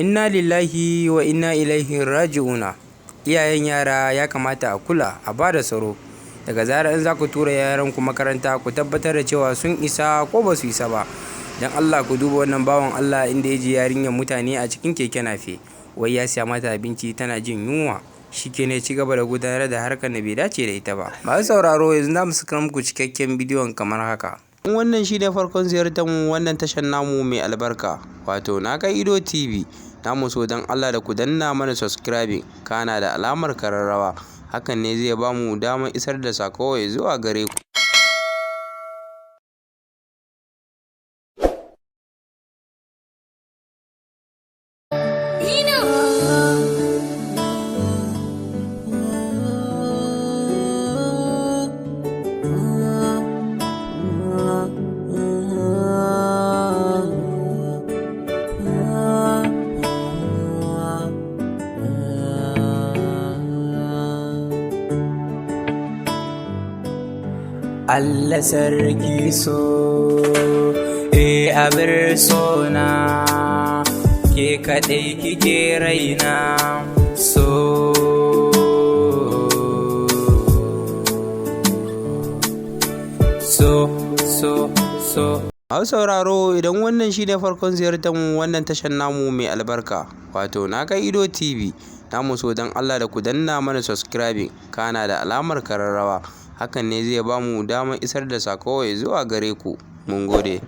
Inna lillahi wa inna ilaihi raji'una. Iyayen yara ya kamata a kula, a ba da tsaro. Daga zarar in za ku tura yaranku makaranta, ku tabbatar da cewa sun isa ko ba su isa ba. Don Allah ku duba wannan bawan Allah inda ya ji yarinyar mutane a cikin keke nafe. Wai ya siya mata abinci tana jin yunwa. Shi ke ne ci gaba da gudanar da harkar da bai dace da ita ba. Masu sauraro yanzu za mu saka muku cikakken bidiyon kamar haka. Wannan shi ne farkon ziyartar mu wannan tashar namu mai albarka, wato Na Kai Ido TV. Namu so don Allah da ku danna mana subscribing kana da alamar kararrawa, hakan ne zai ba mu damar isar da sako zuwa gare ku. Allah sarki so, abin sona, ke kaɗai kike raina so. Hau sauraro, idan wannan shi ne farkon ziyartar mu wannan tashar namu mai albarka, wato Na Kai Ido TV. Namu so don Allah da ku danna mana subscribing kana da alamar kararrawa, hakan ne zai ba mu damar isar da sako zuwa gare ku. Mun gode.